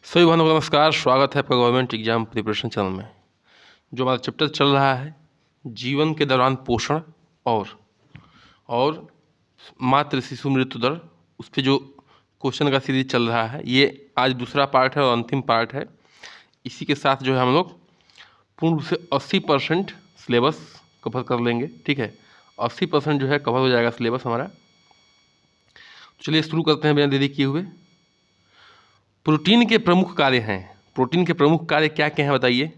सभी भाइयों को नमस्कार। स्वागत है आपका गवर्नमेंट एग्जाम प्रिपरेशन चैनल में। जो हमारा चैप्टर चल रहा है जीवन के दौरान पोषण और मातृ शिशु मृत्यु दर, उस पर जो क्वेश्चन का सीरीज चल रहा है, ये आज दूसरा पार्ट है और अंतिम पार्ट है। इसी के साथ जो है हम लोग पूर्ण रूप से 80% सिलेबस कवर कर लेंगे। ठीक है, 80% जो है कवर हो जाएगा सिलेबस हमारा। तो चलिए शुरू करते हैं बिना देरी किए हुए। प्रोटीन के प्रमुख कार्य हैं। प्रोटीन के प्रमुख कार्य क्या क्या हैं बताइए?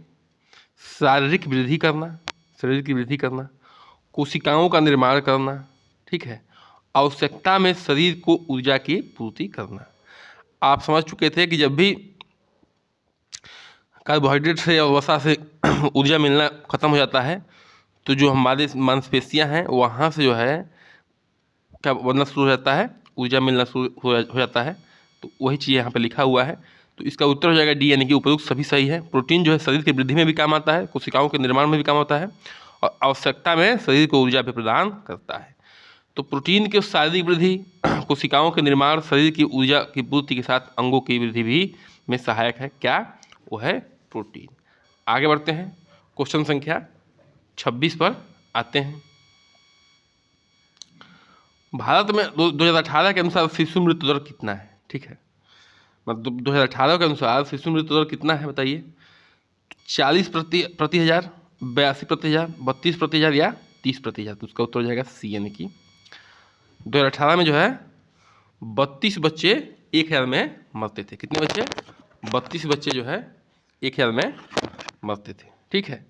शारीरिक वृद्धि करना, शरीर की वृद्धि करना, कोशिकाओं का निर्माण करना, ठीक है, आवश्यकता में शरीर को ऊर्जा की पूर्ति करना। आप समझ चुके थे कि जब भी कार्बोहाइड्रेट से और वसा से ऊर्जा मिलना खत्म हो जाता है तो जो हमारे मांसपेशियां हैं वहाँ से जो है क्या बनना शुरू हो जाता है, ऊर्जा मिलना शुरू हो जाता है। तो वही चीज़ यहाँ पे लिखा हुआ है। तो इसका उत्तर हो जाएगा डी, यानी कि उपयुक्त सभी सही है। प्रोटीन जो है शरीर की वृद्धि में भी काम आता है, कोशिकाओं के निर्माण में भी काम आता है और आवश्यकता में शरीर को ऊर्जा भी प्रदान करता है। तो प्रोटीन की शारीरिक वृद्धि, कोशिकाओं के निर्माण, शरीर की ऊर्जा की पूर्ति के साथ अंगों की वृद्धि भी में सहायक है। क्या? वो है प्रोटीन। आगे बढ़ते हैं, क्वेश्चन संख्या 26 पर आते हैं। भारत में 2018 के अनुसार शिशु मृत्यु दर कितना है? ठीक है, मतलब 2018 के अनुसार शिशु मृत्यु दर कितना है बताइए? 40 प्रति हज़ार, 82 प्रति हज़ार, 32 प्रति हज़ार या 30 प्रति हज़ार? तो उसका उत्तर हो जाएगा सी, यानी कि 2018 में जो है 32 बच्चे 1,000 में मरते थे। कितने बच्चे? 32 बच्चे जो है 1,000 में मरते थे। ठीक है,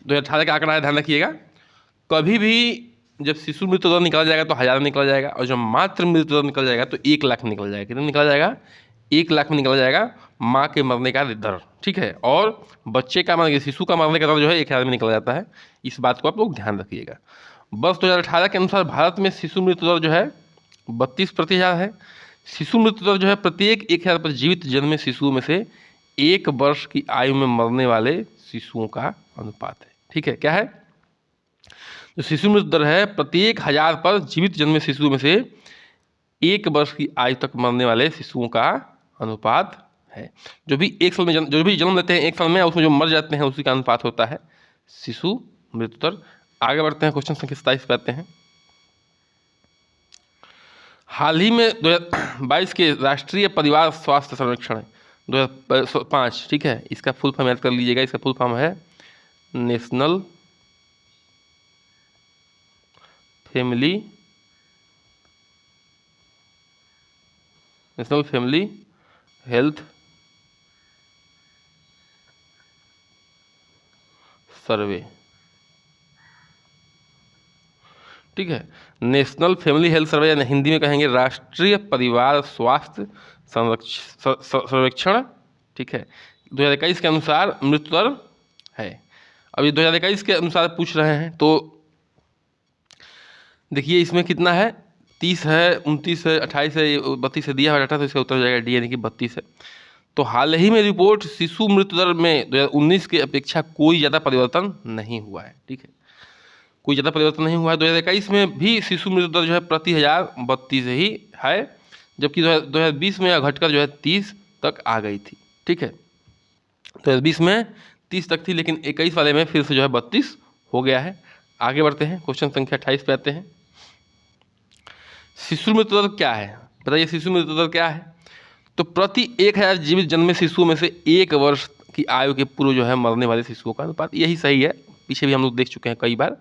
2018 का आंकड़ा है, ध्यान रखिएगा। कभी भी जब शिशु मृत्यु दर निकला जाएगा तो 1000 निकला जाएगा, और जब मातृ मृत्यु दर निकल जाएगा तो 1 लाख निकल जाएगा। कितना निकला जाएगा? 1 लाख में निकला जाएगा माँ के मरने का दर। ठीक है, और बच्चे का मरने, शिशु का मरने का दर जो है 1,000 में निकल जाता है। इस बात को आप लोग ध्यान रखिएगा। वर्ष 2018 के अनुसार भारत में शिशु मृत्यु दर जो है 32 प्रति हज़ार है। शिशु मृत्यु दर जो है प्रत्येक 1,000 पर जीवित जन्मे शिशुओं में से 1 वर्ष की आयु में मरने वाले शिशुओं का अनुपात है। ठीक है, क्या है? जो शिशु मृत्यु दर है प्रत्येक 1000 पर जीवित जन्मे शिशुओं में से 1 वर्ष की आयु तक मरने वाले शिशुओं का अनुपात है। जो भी एक साल में जो भी जन्म लेते हैं 1 साल में, उसमें जो मर जाते हैं उसी का अनुपात होता है शिशु मृत्यु दर। आगे बढ़ते हैं, क्वेश्चन संख्या 27 पे आते हैं। हाल ही में 2022 के राष्ट्रीय परिवार स्वास्थ्य सर्वेक्षण 2005, ठीक है, इसका फुल फॉर्म याद कर लीजिएगा। इसका फुल फॉर्म है नेशनल फैमिली हेल्थ सर्वे। ठीक है, नेशनल फैमिली हेल्थ सर्वे, या हिंदी में कहेंगे राष्ट्रीय परिवार स्वास्थ्य सर्वेक्षण। ठीक है, 2021 के अनुसार मृत्यु दर है। अभी 2021 के अनुसार पूछ रहे हैं, तो देखिए इसमें कितना है? 30 है, 29 है, 28 है, 32 है, दिया हुआ डाटा। तो इसका उत्तर हो जाएगा डी, यानी कि 32 है। तो हाल ही में रिपोर्ट शिशु मृत्यु दर में 2019 की अपेक्षा कोई ज़्यादा परिवर्तन नहीं हुआ है। ठीक है, कोई ज़्यादा परिवर्तन नहीं हुआ है। 2021 में भी शिशु मृत्यु दर जो है प्रति 1000 32 ही है, जबकि 2020 में घटकर जो है 30 तक आ गई थी। ठीक है, 2020 में 30 तक थी, लेकिन 21 वाले में फिर से जो है 32 हो गया है। आगे बढ़ते हैं, क्वेश्चन संख्या 28 पे आते हैं। शिशु मृत्यु दर क्या है बताइए? शिशु मृत्यु दर क्या है? तो प्रति 1000 जीवित जन्मे शिशुओं में से 1 वर्ष की आयु के पूर्व जो है मरने वाले शिशुओं का अनुपात। यही सही है, पीछे भी हम लोग देख चुके हैं कई बार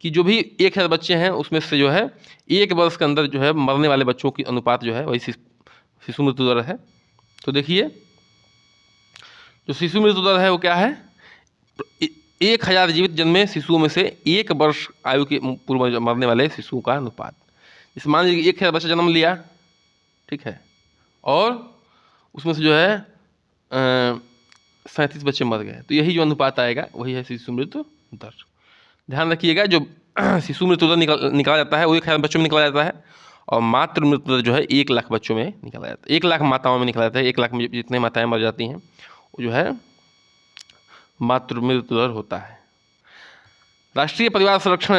कि जो भी 1000 बच्चे हैं उसमें से जो है 1 वर्ष के अंदर जो है मरने वाले बच्चों की अनुपात जो है वही शिशु मृत्यु दर है। तो देखिए जो शिशु मृत्यु दर है वो क्या है? 1000 जीवित जन्मे शिशुओं में से 1 वर्ष आयु के पूर्व मरने वाले शिशुओं का अनुपात। इस मान लीजिए 1000 बच्चा जन्म लिया, ठीक है, और उसमें से जो है 37 बच्चे मर गए, तो यही जो अनुपात आएगा वही है शिशु मृत्यु दर। ध्यान रखिएगा, जो शिशु मृत्यु दर निकाला जाता है वो 1000 बच्चों में निकाला जाता है, और मातृ मृत्यु दर जो है 1 लाख बच्चों में निकाला जाता है। 1 लाख माताओं में निकाला जाता है। 1 लाख में जितने माताएं मर जाती हैं वो जो है मातृ मृत्यु दर होता है। राष्ट्रीय परिवार संरक्षण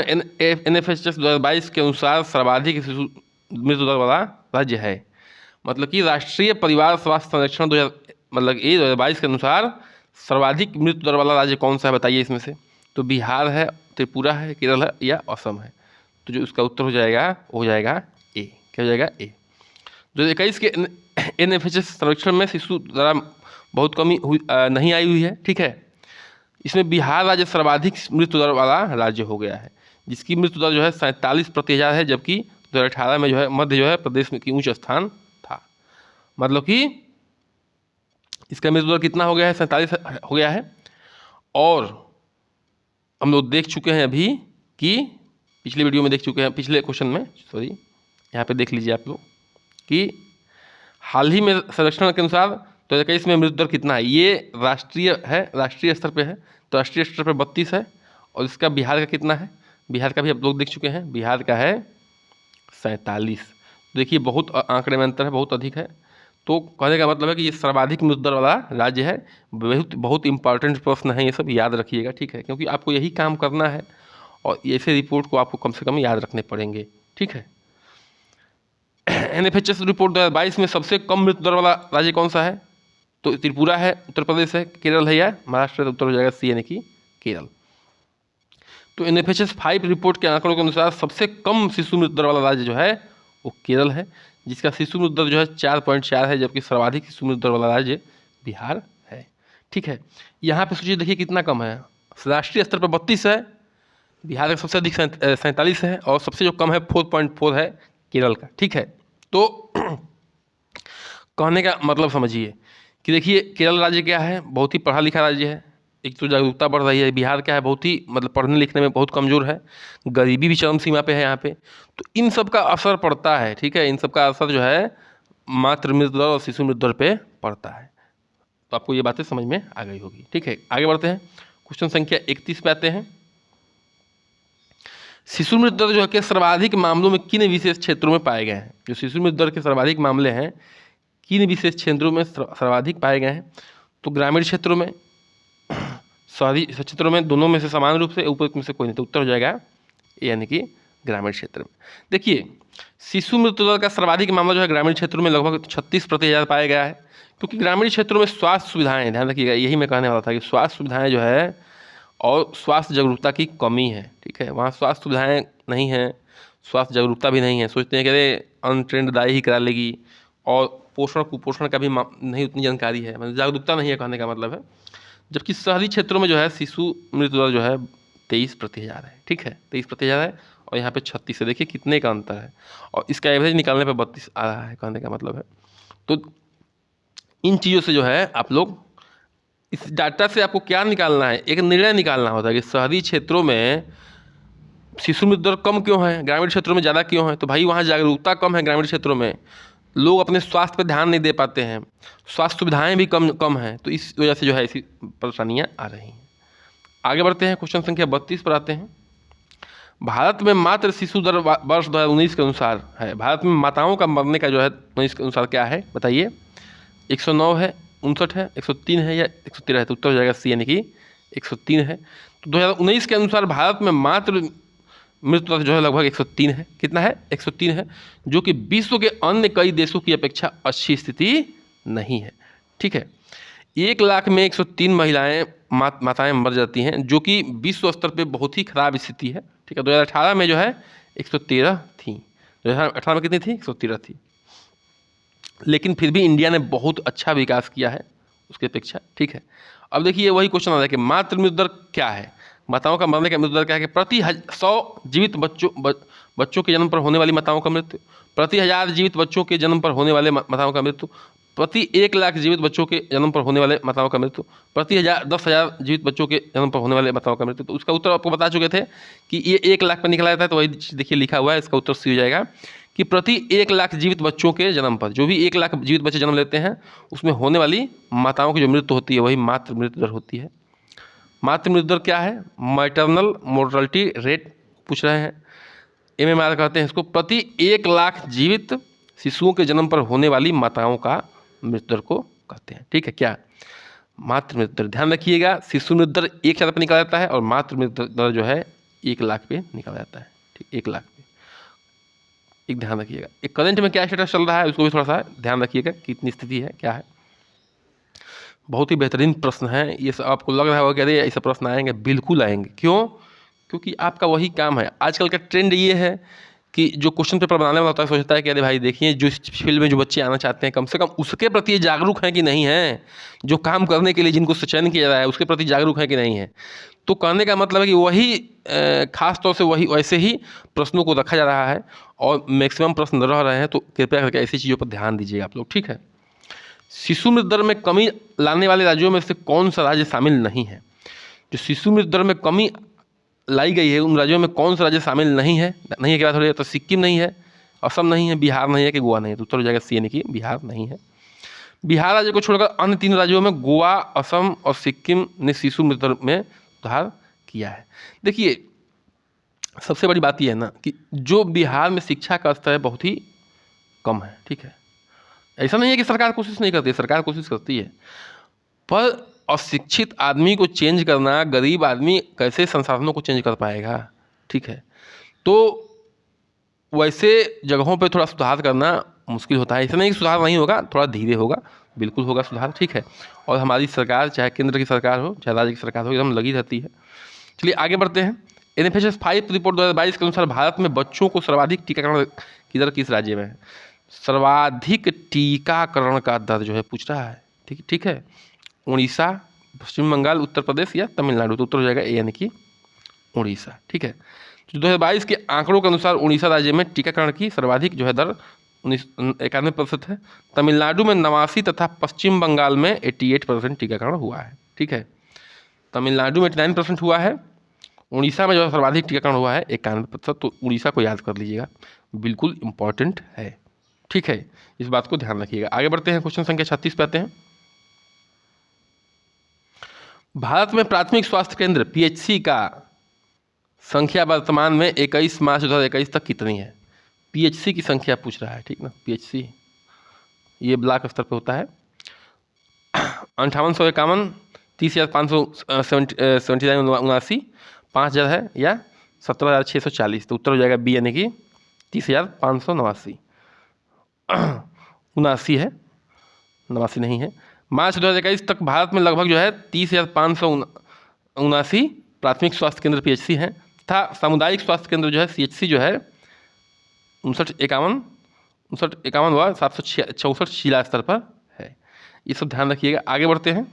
NFHS 2022 के अनुसार सर्वाधिक शिशु मृत्यु दर वाला राज्य है। मतलब कि राष्ट्रीय परिवार स्वास्थ्य संरक्षण मतलब ये 2022 के अनुसार सर्वाधिक मृत्यु दर वाला राज्य कौन सा है बताइए इसमें से। तो बिहार है, त्रिपुरा है, केरल है या असम है। तो जो उसका उत्तर हो जाएगा वो हो जाएगा ए। क्या हो जाएगा? ए। 2021 के NFHS सर्वेक्षण में शिशु दर बहुत कमी नहीं आई हुई है, ठीक है। इसमें बिहार राज्य सर्वाधिक मृत्यु दर वाला राज्य हो गया है, जिसकी मृत्यु दर जो है 47/1000 है, जबकि 2018 में जो है मध्य जो है प्रदेश में की उच्च स्थान था। मतलब कि इसका मृत्यु दर कितना हो गया है? 47 हो गया है। और हम लोग देख चुके हैं अभी कि पिछले वीडियो में देख चुके हैं, पिछले क्वेश्चन में, सॉरी यहाँ पे देख लीजिए आप लोग कि हाल ही में सर्वेक्षण के अनुसार 2021 में मृत्यु दर कितना है। ये राष्ट्रीय है, राष्ट्रीय स्तर पे है, तो राष्ट्रीय स्तर पे 32 है। और इसका बिहार का कितना है? बिहार का भी आप लोग देख चुके हैं, बिहार का है 47। देखिए बहुत आंकड़े में अंतर है, बहुत अधिक है। तो कहने का मतलब है कि ये सर्वाधिक मृत्यु दर वाला राज्य है। बहुत बहुत इंपॉर्टेंट प्रश्न है, ये सब याद रखिएगा, ठीक है, क्योंकि आपको यही काम करना है और ऐसे रिपोर्ट को आपको कम से कम याद रखने पड़ेंगे, ठीक है। NFHS रिपोर्ट 2022 में सबसे कम मृत्यु दर वाला राज्य कौन सा है? तो त्रिपुरा है, उत्तर प्रदेश है, केरल है या महाराष्ट्र है। तो उत्तर हो जाएगा सी, यानी कि केरल। तो NFHS 5 रिपोर्ट के आंकड़ों के अनुसार सबसे कम शिशु मृत्यु दर वाला राज्य जो है वो केरल है, जिसका शिशु मृत्यु दर जो है 4.4 है, जबकि सर्वाधिक शिशु मृत्यु दर वाला राज्य बिहार है, ठीक है। यहाँ पे सोचिए, देखिए कितना कम है। राष्ट्रीय स्तर पर 32 है, बिहार का सबसे अधिक 47 है, और सबसे जो कम है 4.4 है केरल का, ठीक है। तो कहने का मतलब समझिए कि देखिए केरल राज्य क्या है, बहुत ही पढ़ा लिखा राज्य है, एक तो जागरूकता बढ़ रही है। बिहार क्या है, बहुत ही मतलब पढ़ने लिखने में बहुत कमज़ोर है, गरीबी भी चरम सीमा पे है यहाँ पे। तो इन सब का असर पड़ता है, ठीक है, इन सब का असर जो है मातृ मृत्यु दर और शिशु मृत्यु दर पे पड़ता है। तो आपको ये बातें समझ में आ गई होगी, ठीक है। आगे बढ़ते हैं, क्वेश्चन संख्या 31 पे आते हैं। शिशु मृत्यु दर जो है कि सर्वाधिक मामलों में किन विशेष क्षेत्रों में पाए गए हैं? जो शिशु मृत्यु दर के सर्वाधिक मामले हैं किन विशेष क्षेत्रों में सर्वाधिक पाए गए हैं? तो ग्रामीण क्षेत्रों में, शहरी क्षेत्रों में, दोनों में से समान रूप से, ऊपर में से कोई नहीं। तो उत्तर हो जाएगा यानी कि ग्रामीण क्षेत्र में। देखिए शिशु मृत्यु दर का सर्वाधिक मामला जो है ग्रामीण क्षेत्रों में लगभग 36/1000 पाया गया है, क्योंकि ग्रामीण क्षेत्रों में स्वास्थ्य सुविधाएं, ध्यान रखिएगा, यही मैं कहने वाला था कि स्वास्थ्य सुविधाएं जो है और स्वास्थ्य जागरूकता की कमी है, ठीक है। वहाँ स्वास्थ्य सुविधाएं नहीं हैं, स्वास्थ्य जागरूकता भी नहीं है। सोचते हैं कि अरे अनट्रेंड दाई ही करा लेगी, और पोषण कुपोषण का भी नहीं उतनी जानकारी है, मतलब जागरूकता नहीं है, कहने का मतलब है। जबकि शहरी क्षेत्रों में जो है शिशु मृत्यु दर जो है 23/1000 है, ठीक है, 23/1000 है, और यहाँ पे 36 है। देखिए कितने का अंतर है, और इसका एवरेज निकालने पर 32 आ रहा है, कहने का मतलब है। तो इन चीज़ों से जो है आप लोग, इस डाटा से आपको क्या निकालना है, एक निर्णय निकालना होता है कि शहरी क्षेत्रों में शिशु मृत्यु दर कम क्यों है, ग्रामीण क्षेत्रों में ज़्यादा क्यों है। तो भाई वहाँ जागरूकता कम है, ग्रामीण क्षेत्रों में लोग अपने स्वास्थ्य पर ध्यान नहीं दे पाते हैं, स्वास्थ्य सुविधाएं भी कम हैं, तो इस वजह से जो है ऐसी परेशानियां आ रही हैं। आगे बढ़ते हैं, क्वेश्चन संख्या 32 पर आते हैं। भारत में मातृ शिशु दर वर्ष 2019 के अनुसार है, भारत में माताओं का मरने का जो है 19 के अनुसार क्या है बताइए। 109 है, 59 है, 103 है या 113 है। तो उत्तर हो जाएगा सी, यानी कि 103 है। तो 2019 के अनुसार भारत में मातृ मृत्यु दर जो है लगभग 103 है। कितना है? 103 है, जो कि विश्व के अन्य कई देशों की अपेक्षा अच्छी स्थिति नहीं है, ठीक है। 1 लाख में 103 महिलाएं माताएं मर जाती हैं, जो कि विश्व स्तर पे बहुत ही खराब स्थिति है, ठीक है। 2018 में जो है 113 थी, 2018 में कितनी थी? 113 थी। लेकिन फिर भी इंडिया ने बहुत अच्छा विकास किया है उसकी अपेक्षा, ठीक है। अब देखिए वही क्वेश्चन आ रहा है कि मातृ मृत्यु दर क्या है, माताओं का मरने का मृत्यु दर क्या है कि प्रति 100 जीवित बच्चों के जन्म पर होने वाली माताओं का मृत्यु, प्रति 1000 जीवित बच्चों के जन्म पर होने वाले माताओं का मृत्यु, प्रति 1 लाख जीवित बच्चों के जन्म पर होने वाले माताओं का मृत्यु, प्रति 10,000 जीवित बच्चों के जन्म पर होने वाले माताओं का मृत्यु। तो उसका उत्तर आपको बता चुके थे कि ये 1 लाख पर निकला जाता है, तो वही देखिए लिखा हुआ है, इसका उत्तर सी हो जाएगा कि प्रति 1 लाख जीवित बच्चों के जन्म पर, जो भी 1 लाख जीवित बच्चे जन्म लेते हैं उसमें होने वाली माताओं की जो मृत्यु होती है वही मातृ मृत्यु दर होती है। मातृ मृत्यु दर क्या है? मैटरनल मोर्टलिटी रेट पूछ रहे हैं, MMR कहते हैं इसको। प्रति 1 लाख जीवित शिशुओं के जन्म पर होने वाली माताओं का मृत्यु दर को कहते हैं, ठीक है। क्या? मातृ मृत्यु दर। ध्यान रखिएगा, शिशु मृत्यु दर 1,000 पर निकाला जाता है और मातृ मृत्यु दर जो है 1 लाख पे निकाला जाता है, ठीक, 1 लाख पे। एक ध्यान रखिएगा, एक करंट में क्या स्टेटस चल रहा है उसको भी थोड़ा सा ध्यान रखिएगा, कितनी स्थिति है, क्या है। बहुत ही बेहतरीन प्रश्न है ये। आपको लग रहा होगा कि अरे ऐसे प्रश्न आएंगे, बिल्कुल आएंगे। क्यों? क्योंकि आपका वही काम है। आजकल का ट्रेंड ये है कि जो क्वेश्चन पेपर बनाने वाला होता है सोचता है कि अरे भाई देखिए, जो इस फील्ड में जो बच्चे आना चाहते हैं कम से कम उसके प्रति ये जागरूक हैं कि नहीं है, जो काम करने के लिए जिनको चयन किया जा रहा है उसके प्रति जागरूक है कि नहीं है। तो कहने का मतलब है कि वही खास तौर से वही वैसे ही प्रश्नों को रखा जा रहा है और मैक्सिमम प्रश्न रह रहे हैं। तो कृपया करके ऐसी चीज़ों पर ध्यान दीजिए आप लोग, ठीक है। शिशु मृत्यु दर में कमी लाने वाले राज्यों में से कौन सा राज्य शामिल नहीं है? जो शिशु मृत्यु दर में कमी लाई गई है उन राज्यों में कौन सा राज्य शामिल नहीं है? नहीं है क्या बात हो रही है? तो सिक्किम नहीं है, असम नहीं है, बिहार नहीं है कि गोवा नहीं है? तो उत्तर हो जाएगा सी, यानी कि बिहार नहीं है। बिहार राज्य को छोड़कर अन्य 3 राज्यों में गोवा, असम और सिक्किम ने शिशु मृत्यु दर में सुधार किया है। देखिए, सबसे बड़ी बात यह है ना कि जो बिहार में शिक्षा का स्तर है बहुत ही कम है, ठीक है। ऐसा नहीं है कि सरकार कोशिश नहीं करती है, सरकार कोशिश करती है, पर अशिक्षित आदमी को चेंज करना, गरीब आदमी कैसे संसाधनों को चेंज कर पाएगा, ठीक है। तो वैसे जगहों पे थोड़ा सुधार करना मुश्किल होता है। ऐसा नहीं कि सुधार नहीं होगा, थोड़ा धीरे होगा, बिल्कुल होगा सुधार, ठीक है। और हमारी सरकार, चाहे केंद्र की सरकार हो चाहे राज्य की सरकार हो, एकदम लगी रहती है। चलिए आगे बढ़ते हैं। NFHS 5 रिपोर्ट 2022 के अनुसार भारत में बच्चों को सर्वाधिक टीकाकरण की दर किस राज्य में है? सर्वाधिक टीकाकरण का दर जो है पूछ रहा है, ठीक है। उड़ीसा, पश्चिम बंगाल, उत्तर प्रदेश या तमिलनाडु? तो उत्तर हो जाएगा ए, यानी कि उड़ीसा, ठीक है। तो 2022 के आंकड़ों के अनुसार उड़ीसा राज्य में टीकाकरण की सर्वाधिक जो है दर 91% है। तमिलनाडु में 89 तथा पश्चिम बंगाल में 88% टीकाकरण हुआ है, ठीक है। तमिलनाडु में 89% हुआ है, उड़ीसा में जो सर्वाधिक टीकाकरण हुआ है 91%। तो उड़ीसा को याद कर लीजिएगा, बिल्कुल इंपॉर्टेंट है, ठीक है। इस बात को ध्यान रखिएगा। आगे बढ़ते हैं, क्वेश्चन संख्या 36 पे आते हैं। भारत में प्राथमिक स्वास्थ्य केंद्र PHC का संख्या वर्तमान में 21 मार्च 2021 तक कितनी है? PHC की संख्या पूछ रहा है, ठीक ना। PHC ये ब्लॉक स्तर पे होता है। 5851, 30,579, 5000 है या 17,640? तो उत्तर हो जाएगा बी, यानी कि 30,589। 79 है, 89 नहीं है। मार्च 2021 तक भारत में लगभग जो है 30,579 प्राथमिक स्वास्थ्य केंद्र PHC हैं तथा सामुदायिक स्वास्थ्य केंद्र जो है CHC जो है 59,51 व 764 जिला स्तर पर है। ये सब ध्यान रखिएगा। आगे बढ़ते हैं,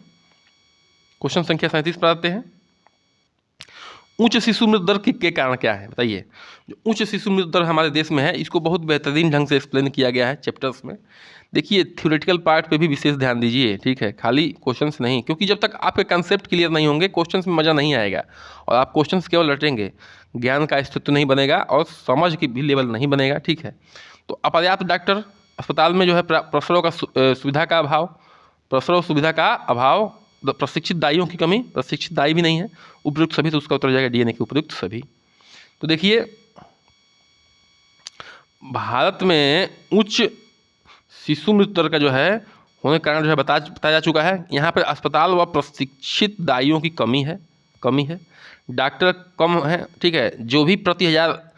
क्वेश्चन संख्या 37 पर आते हैं। उच्च शिशु मृत्यु दर के कारण क्या है बताइए? जो उच्च शिशु मृत्यु दर हमारे देश में है इसको बहुत बेहतरीन ढंग से एक्सप्लेन किया गया है चैप्टर्स में। देखिए, थ्योरेटिकल पार्ट पे भी विशेष ध्यान दीजिए, ठीक है, खाली क्वेश्चंस नहीं, क्योंकि जब तक आपके कंसेप्ट क्लियर नहीं होंगे क्वेश्चंस में मज़ा नहीं आएगा और आप क्वेश्चंस केवल रटेंगे, ज्ञान का अस्तित्व नहीं बनेगा और समझ की भी लेवल नहीं बनेगा, ठीक है। तो अपर्याप्त डॉक्टर, अस्पताल में जो है प्रसवों का सुविधा का अभाव, प्रसव सुविधा का अभाव, प्रशिक्षित दाइयों की कमी, प्रशिक्षित दाई भी नहीं है, उपयुक्त सभी, तो उसका उत्तर हो जाएगा डी, यानी कि उपयुक्त सभी। तो देखिए, भारत में उच्च शिशु मृत्यु दर का जो है होने के कारण जो है बताया जा चुका है। यहाँ पर अस्पताल व प्रशिक्षित दाइयों की कमी है, डॉक्टर कम है, ठीक है। जो भी प्रति 1000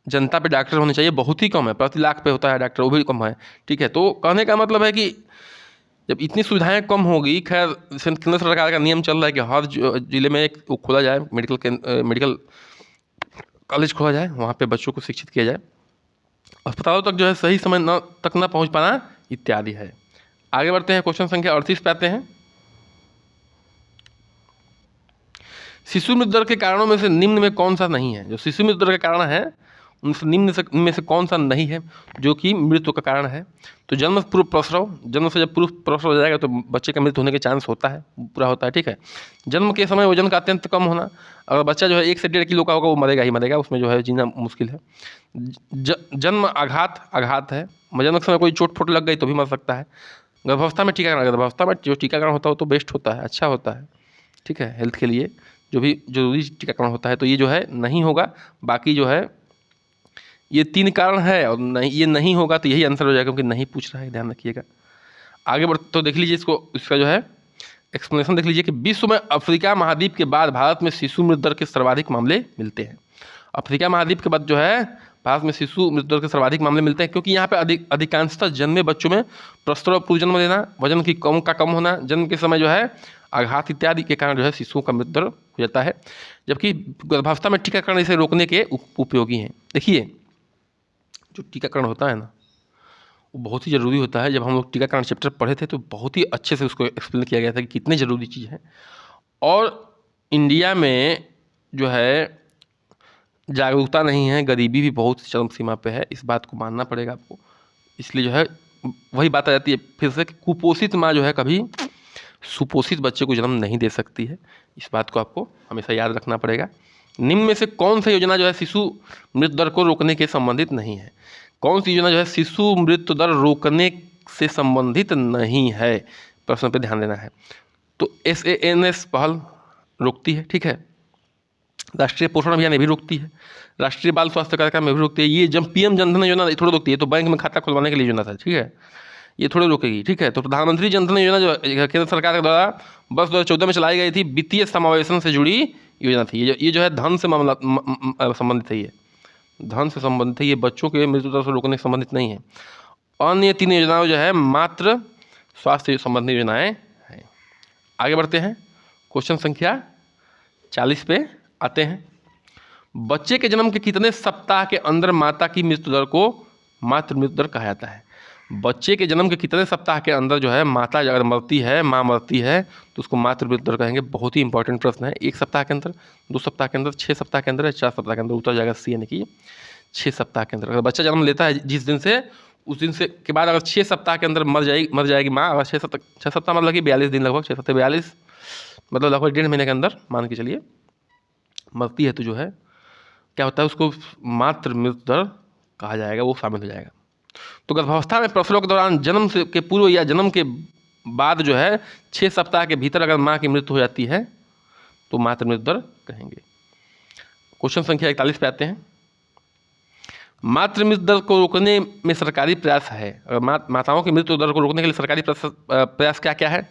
जनता पे डॉक्टर होने चाहिए बहुत ही कम है, प्रति लाख पे होता है डॉक्टर, वो भी कम है, ठीक है। तो कहने का मतलब है कि जब इतनी सुविधाएं कम होगी, खैर केंद्र सरकार का नियम चल रहा है कि हर जिले में एक खोला जाए, मेडिकल कॉलेज खोला जाए, वहाँ पे बच्चों को शिक्षित किया जाए, अस्पतालों तक जो है सही समय तक न पहुँच पाना इत्यादि है। आगे बढ़ते हैं, क्वेश्चन संख्या 38 पे आते हैं। शिशु मृत्यु दर के कारणों में से निम्न में कौन सा नहीं है? जो शिशु मृत्यु दर का कारण है उनसे निम्न में से कौन सा नहीं है जो कि मृत्यु का कारण है? तो जन्म पूर्व प्रसव, जन्म से जब पूर्व प्रसव हो जाएगा तो बच्चे का मृत्यु होने के चांस होता है, पूरा होता है, ठीक है। जन्म के समय वजन का अत्यंत कम होना, अगर बच्चा जो है 1 से 1.5 किलो का होगा वो मरेगा ही मरेगा, उसमें जो है जीना मुश्किल है। जन्म आघात है, जन्म के समय कोई चोट फोट लग गई तो भी मर सकता है। गर्भावस्था में टीकाकरण, गर्भावस्था में जो टीकाकरण होता है वो तो बेस्ट होता है, अच्छा होता है, ठीक है, हेल्थ के लिए जो भी जरूरी टीकाकरण होता है, तो ये जो है नहीं होगा। बाकी जो है ये 3 कारण है और नहीं, ये नहीं होगा तो यही आंसर हो जाएगा, क्योंकि नहीं पूछ रहा है, ध्यान रखिएगा। आगे बढ़ तो देख लीजिए इसका जो है एक्सप्लेनेशन देख लीजिए कि विश्व में अफ्रीका महाद्वीप के बाद भारत में शिशु मृत्यु दर के सर्वाधिक मामले मिलते हैं। अफ्रीका महाद्वीप के बाद जो है भारत में शिशु मृत्यु दर के सर्वाधिक मामले मिलते हैं क्योंकि यहाँ पे अधिकांशतः जन्मे बच्चों में प्रसव और पूर्व जन्म लेना, वजन की कम होना, जन्म के समय जो है आघात इत्यादि के कारण जो है शिशुओं का मृत्यु दर हो जाता है। जबकि गर्भावस्था में टीकाकरण इसे रोकने के उपयोगी हैं। देखिए जो टीकाकरण होता है ना वो बहुत ही ज़रूरी होता है। जब हम लोग टीकाकरण चैप्टर पढ़े थे तो बहुत ही अच्छे से उसको एक्सप्लेन किया गया था कि कितनी ज़रूरी चीज़ है। और इंडिया में जो है जागरूकता नहीं है, गरीबी भी बहुत चरम सीमा पे है, इस बात को मानना पड़ेगा आपको। इसलिए जो है वही बात आ जाती है फिर से कि कुपोषित माँ जो है कभी सुपोषित बच्चे को जन्म नहीं दे सकती है। इस बात को आपको हमेशा याद रखना पड़ेगा। निम्न में से कौन सी योजना जो है शिशु मृत्यु दर को रोकने के संबंधित नहीं है? कौन सी योजना जो है शिशु मृत्यु दर रोकने से संबंधित नहीं है? प्रश्न पे ध्यान देना है। तो SANS पहल रोकती है, ठीक है। राष्ट्रीय पोषण अभियान ये भी रोकती है, राष्ट्रीय बाल स्वास्थ्य कार्यक्रम में भी रोकती है। ये जब PM जनधन योजना ये थोड़ी रोकती है, तो बैंक में खाता खुलवाने के लिए योजना था, ठीक है, ये थोड़ी रोकेगी, ठीक है। तो प्रधानमंत्री जनधन योजना जो केंद्र सरकार के द्वारा वर्ष 2014 में चलाई गई थी, वित्तीय समावेशन से जुड़ी योजना थी। ये जो है धन से मामला संबंधित है, ये धन से संबंधित है, ये बच्चों के मृत्यु दर से रोकने से संबंधित नहीं है। अन्य 3 योजनाएं जो है मात्र स्वास्थ्य संबंधी योजनाएं हैं। आगे बढ़ते हैं, क्वेश्चन संख्या 40 पे आते हैं। बच्चे के जन्म के कितने सप्ताह के अंदर माता की मृत्यु दर को मातृ मृत्यु दर कहा जाता है? बच्चे के जन्म के कितने सप्ताह के अंदर जो है माता अगर मरती है, माँ मरती है, तो उसको मातृ मृत्यु दर कहेंगे। बहुत ही इंपॉर्टेंट प्रश्न है। 1 सप्ताह के अंदर, 2 सप्ताह के अंदर, 6 सप्ताह के अंदर या 4 सप्ताह के अंदर? उत्तर जाएगा सी, यानी कि 6 सप्ताह के अंदर। अगर बच्चा जन्म लेता है जिस दिन से, उस दिन से के बाद अगर 6 सप्ताह के अंदर मर जाएगी माँ, अगर 6 सप्ताह मतलब कि 42 दिन, लगभग 6 सप्ताह 42 मतलब लगभग 1.5 महीने के अंदर मान के चलिए मरती है, तो जो है क्या होता है, उसको मातृ मृत्यु दर कहा जाएगा, वो शामिल हो जाएगा। तो गर्भावस्था में प्रसव के दौरान, जन्म से के पूर्व या जन्म के बाद जो है 6 सप्ताह के भीतर अगर माँ की मृत्यु हो जाती है तो मातृ मृत्यु दर कहेंगे। क्वेश्चन संख्या 41 पे आते हैं। मातृ मृत्यु दर को रोकने में सरकारी प्रयास है। अगर माताओं की मृत्यु दर को रोकने के लिए सरकारी प्रयास क्या क्या है?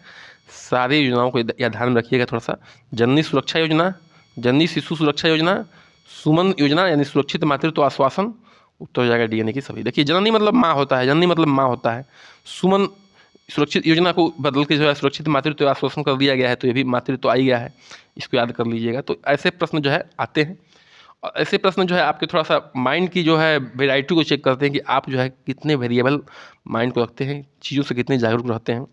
सारी योजनाओं को या ध्यान में रखिएगा थोड़ा सा। जननी सुरक्षा योजना, जननी शिशु सुरक्षा योजना, सुमन योजना यानी सुरक्षित मातृत्व आश्वासन, उत्तर हो जाएगा डी, यानी कि सभी। देखिए जननी मतलब माँ होता है, जननी मतलब माँ होता है। सुमन सुरक्षित योजना को बदल के जो है सुरक्षित मातृत्व आश्वासन कर दिया गया है, तो ये भी मातृत्व आई गया है, इसको याद कर लीजिएगा। तो ऐसे प्रश्न जो है आते हैं, और ऐसे प्रश्न जो है आपके थोड़ा सा माइंड की जो है वेराइटी को चेक करते हैं कि आप जो है कितने वेरिएबल माइंड को रखते हैं, चीज़ों से कितने जागरूक रहते हैं।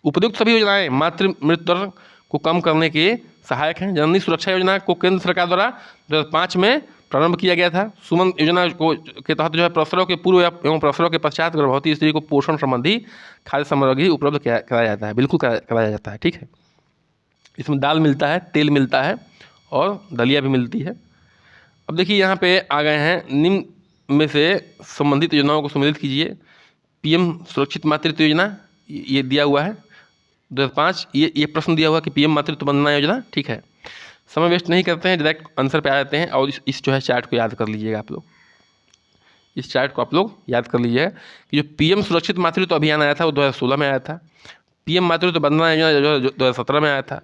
उपयुक्त सभी योजनाएं मातृ मृत्यु दर को कम करने के सहायक हैं। जननी सुरक्षा योजना को केंद्र सरकार द्वारा 2005 में प्रारंभ किया गया था। सुमन योजना को के तहत जो है प्रसव के पूर्व एवं प्रसव के पश्चात गर्भवती स्त्री को पोषण संबंधी खाद्य सामग्री उपलब्ध कराया जाता है, बिल्कुल कराया जाता है, ठीक है। इसमें दाल मिलता है, तेल मिलता है और दलिया भी मिलती है। अब देखिए यहाँ पे आ गए हैं, निम्न में से संबंधित योजनाओं को सम्मिलित कीजिए। PM सुरक्षित मातृत्व योजना ये दिया हुआ है 2005, ये प्रश्न दिया हुआ कि PM मातृत्व वंदना योजना, ठीक है। समय वेस्ट नहीं करते हैं, डायरेक्ट आंसर पे आ जाते हैं। और इस जो है चार्ट को याद कर लीजिएगा आप लोग, इस चार्ट को आप लोग याद कर लीजिएगा कि जो PM सुरक्षित मातृत्व अभियान आया था वो 2016 में आया था। PM मातृत्व वंदना योजना जो 2017 में आया था।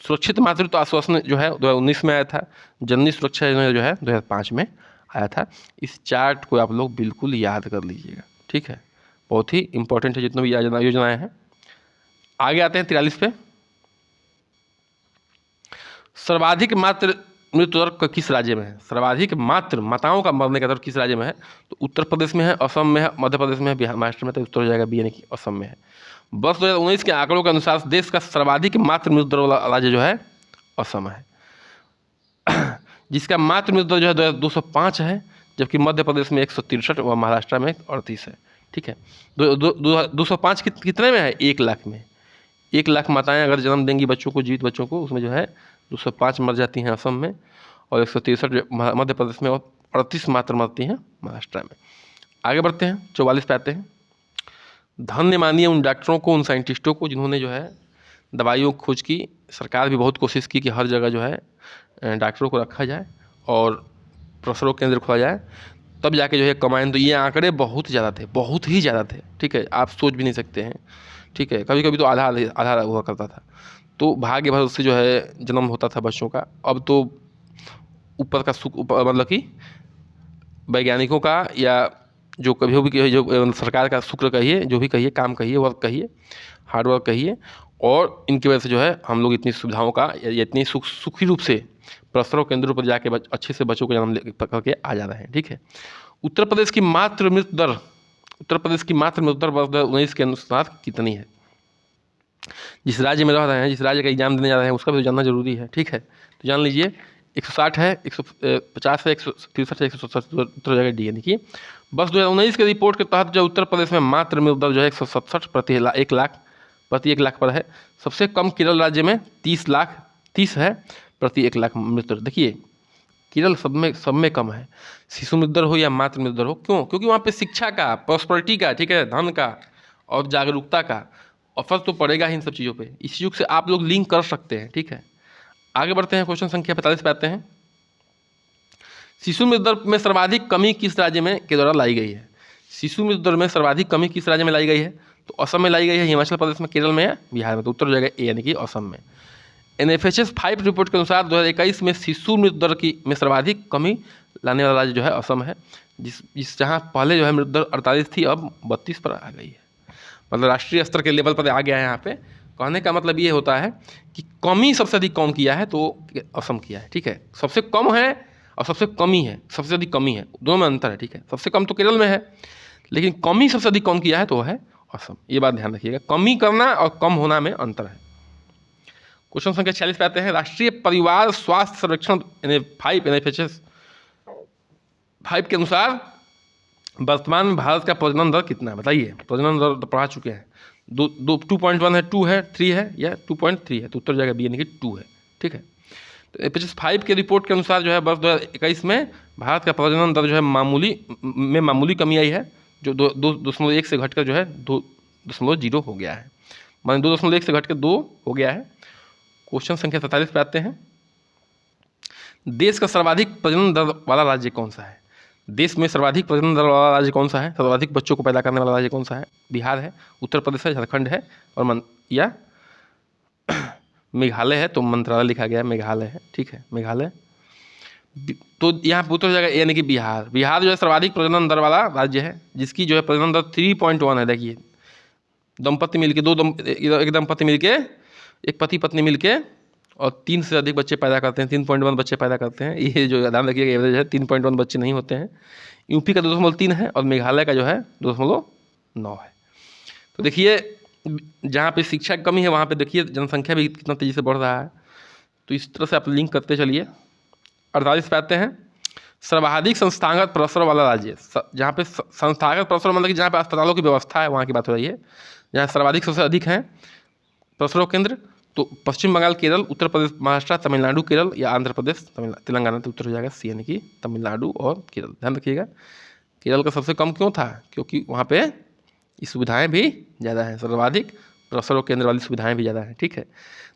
सुरक्षित मातृत्व आश्वासन जो है 2019 में आया था। जननी सुरक्षा योजना जो है 2005 में आया था। इस चार्ट को आप लोग बिल्कुल याद कर लीजिएगा, ठीक है, बहुत ही इंपॉर्टेंट है जितने भी योजनाएं हैं। आगे आते हैं 43 पे। सर्वाधिक मातृ मृत्यु दर किस राज्य में है? सर्वाधिक माताओं का मरने का दर किस राज्य में है? तो उत्तर प्रदेश में है, असम में है, मध्य प्रदेश में है, बिहार, महाराष्ट्र में। तो उत्तर हो जाएगा बी, यानी कि असम में है। वर्ष 2019 के आंकड़ों के अनुसार देश का सर्वाधिक मातृ मृत्यु दर वाला राज्य जो है असम है, जिसका मातृ मृत्यु दर जो है 205 है, जबकि मध्य प्रदेश में 163 व महाराष्ट्र में 38 है, ठीक है। 205 कितने में है? 1 लाख में। 1 लाख माताएं अगर जन्म देंगी बच्चों को, जीवित बच्चों को, उसमें जो है 205 मर जाती हैं असम में, और 163 मध्य प्रदेश में, और 38 मात्र मरती हैं महाराष्ट्र में। आगे बढ़ते हैं, 44 पे आते हैं। धन्य मानिए उन डॉक्टरों को, उन साइंटिस्टों को जिन्होंने जो है दवाइयों की खोज की। सरकार भी बहुत कोशिश की कि हर जगह जो है डॉक्टरों को रखा जाए और प्रसव केंद्र खोला जाए, तब जाके जो है कमाएं। तो ये आंकड़े बहुत ज़्यादा थे, बहुत ही ज़्यादा थे, ठीक है, आप सोच भी नहीं सकते हैं, ठीक है। कभी कभी तो आधा हुआ करता था। तो भाग्य भर से जो है जन्म होता था बच्चों का। अब तो ऊपर का सुख, मतलब कि वैज्ञानिकों का या जो कभी भी कहिए, जो सरकार का शुक्र कहिए, जो भी कहिए, काम कहिए, वर्क कहिए, हार्ड वर्क कहिए, और इनकी वजह से जो है हम लोग इतनी सुविधाओं का या इतनी सुखी रूप से प्रसव केंद्रों पर जाके अच्छे से बच्चों को जन्म करके आ जा रहे हैं। ठीक है। उत्तर प्रदेश की मातृ मृत्यु दर, उत्तर प्रदेश की मातृ मृत्यु दर वर्ष 2019 के अनुसार कितनी है? जिस राज्य में रह रहे हैं, जिस राज्य का एग्जाम देने जा रहे हैं, उसका भी तो जानना जरूरी है। ठीक है, तो जान लीजिए 160 है, 150 है, 163 है, 167, उत्तर जगह डी। यानी कि वर्ष 2019 के रिपोर्ट के तहत जो उत्तर प्रदेश में मातृ मृत्यु दर जो है 167 प्रति 1 लाख पर है। सबसे कम केरल राज्य में 30 है प्रति 1 लाख मृत्यु दर। देखिए केरल सब में कम है, शिशु मृत्यु दर हो या मातृ मृत्यु दर हो। क्यों? क्योंकि वहाँ पे शिक्षा का, प्रॉस्पेरिटी का, ठीक है, धन का और जागरूकता का असर तो पड़ेगा ही इन सब चीज़ों पे। इस युग से आप लोग लिंक कर सकते हैं। ठीक है, आगे बढ़ते हैं, क्वेश्चन संख्या 45 पे आते हैं। शिशु मृत्यु दर में सर्वाधिक कमी किस राज्य में के द्वारा लाई गई है? शिशु मृत्यु दर में सर्वाधिक कमी किस राज्य में लाई गई है? तो असम में लाई गई है, हिमाचल प्रदेश में, केरल में या बिहार में? तो उत्तर हो जाएगा ए, यानी कि असम में। NFHS 5 रिपोर्ट के अनुसार 2021 में शिशु मृत्यु दर में सर्वाधिक कमी लाने वाला राज्य जो है असम है, जिस जहाँ पहले जो है मृत्यु दर 48 थी, अब 32 पर आ गई है। मतलब राष्ट्रीय स्तर के लेवल पर आ गया है। यहाँ पे कहने का मतलब ये होता है कि कमी सबसे अधिक कौन किया है? तो असम किया है। ठीक है, सबसे कम है और सबसे कमी है, सबसे अधिक कमी है, दोनों में अंतर है। ठीक है, सबसे कम तो केरल में है, लेकिन कमी सबसे अधिक कौन किया है? तो वो है असम। ये बात ध्यान रखिएगा, कमी करना और कम होना में अंतर है। क्वेश्चन संख्या 46 पे आते हैं। राष्ट्रीय परिवार स्वास्थ्य सर्वेक्षण NFHS 5 के अनुसार वर्तमान में भारत का प्रजनन दर कितना है? बताइए। प्रजनन दर तो पढ़ा चुके हैं, 2.1 है, 2 है, 3 है या 2.3 है? तो उत्तर जाएगा बी, यानी कि 2 है। ठीक है, तो NFHS 5 के रिपोर्ट के अनुसार जो है वर्ष 2021 में भारत का प्रजनन दर जो है मामूली कमी आई है, जो 2.1 से घटकर जो है 2.0 हो गया है। माने 2.1 से घटकर 2 हो गया है। क्वेश्चन संख्या 47 पे आते हैं। देश का सर्वाधिक प्रजनन दर वाला राज्य कौन सा है? देश में सर्वाधिक प्रजनन दर वाला राज्य कौन सा है? सर्वाधिक बच्चों को पैदा करने वाला राज्य कौन सा है? बिहार है, उत्तर प्रदेश है, झारखंड है और या मेघालय है। तो मंत्रालय लिखा गया है, मेघालय है। ठीक है, मेघालय। तो यहाँ उत्तर हो जाएगा यानी कि बिहार। बिहार जो है सर्वाधिक प्रजनन दर वाला राज्य है, जिसकी जो है प्रजनन दर 3.1 है। देखिए दंपति मिलके, एक दंपति मिलके, एक पति पत्नी मिलके और 3 से अधिक बच्चे पैदा करते हैं, 3.1 बच्चे पैदा करते हैं। ये जो ध्यान रखिएगा एवरेज है, 3.1 बच्चे नहीं होते हैं। यूपी का 2.3 है और मेघालय का जो है 2.9 है। तो देखिए जहाँ पे शिक्षा की कमी है वहाँ पे देखिए जनसंख्या भी कितना तेज़ी से बढ़ रहा है। तो इस तरह से आप लिंक करते चलिए। 48 पे आते हैं। सर्वाधिक संस्थागत प्रसव वाला राज्य, जहाँ पे संस्थागत प्रसव मतलब कि जहाँ पे अस्पतालों की व्यवस्था है, वहाँ की बात हो रही है। जहाँ सर्वाधिक सबसे अधिक हैं प्रसव केंद्र, तो पश्चिम बंगाल, केरल, उत्तर प्रदेश, महाराष्ट्र, तमिलनाडु, केरल या आंध्र प्रदेश, तेलंगाना। तो उत्तर हो जाएगा सी, यानी कि तमिलनाडु और केरल। ध्यान रखिएगा केरल का सबसे कम क्यों था? क्योंकि वहाँ पे ये सुविधाएं भी ज़्यादा हैं, सर्वाधिक प्रसव केंद्र वाली सुविधाएं भी ज़्यादा हैं। ठीक है,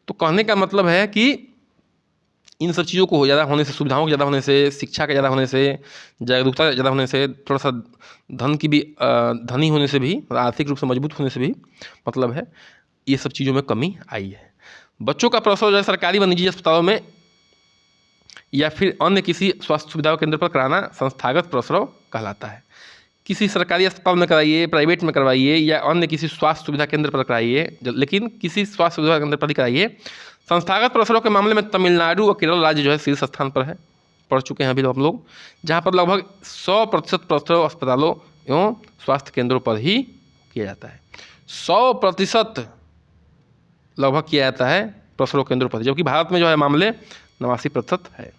तो कहने का मतलब है कि इन सब चीज़ों को ज़्यादा होने से, सुविधाओं के ज़्यादा होने से, शिक्षा के ज़्यादा होने से, जागरूकता ज़्यादा होने से, थोड़ा सा धन की भी धनी होने से भी, आर्थिक रूप से मजबूत होने से भी मतलब है ये सब चीज़ों में कमी आई है। बच्चों का प्रसव जो है सरकारी व निजी अस्पतालों में या फिर अन्य किसी स्वास्थ्य सुविधा केंद्र पर कराना संस्थागत प्रसव कहलाता है। किसी सरकारी अस्पताल में कराइए, प्राइवेट में करवाइए या अन्य किसी स्वास्थ्य सुविधा केंद्र पर कराइए, लेकिन किसी स्वास्थ्य सुविधा केंद्र पर ही कराइए। संस्थागत प्रसव के मामले में तमिलनाडु और केरल राज्य जो है शीर्ष स्थान पर है, पढ़ चुके हैं अभी हम लोग, जहाँ पर लगभग 100% प्रसव अस्पतालों एवं स्वास्थ्य केंद्रों पर ही किया जाता है। 100% लगभग किया जाता है प्रसव केंद्रों पर, जबकि भारत में जो है मामले 89% है।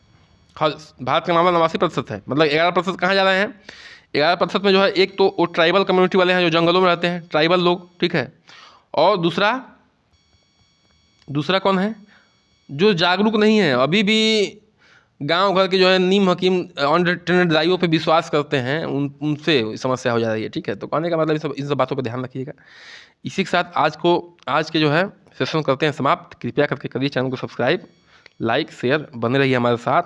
भारत का मामला 89% है, मतलब 11% कहाँ जा रहे हैं? 11% में जो है एक तो वो ट्राइबल कम्युनिटी वाले हैं जो जंगलों में रहते हैं, ट्राइबल लोग। ठीक है, और दूसरा कौन है? जो जागरूक नहीं है, अभी भी गांव घर के जो है नीम हकीम अनट्रेंड दवाइयों पे विश्वास करते हैं, उनसे समस्या हो जा रही है। ठीक है, तो कहने का मतलब इन सब बातों पे ध्यान रखिएगा। इसी के साथ आज के जो है सेशन करते हैं समाप्त। कृपया करके करिए चैनल को सब्सक्राइब, लाइक, शेयर, बने रहिए हमारे साथ।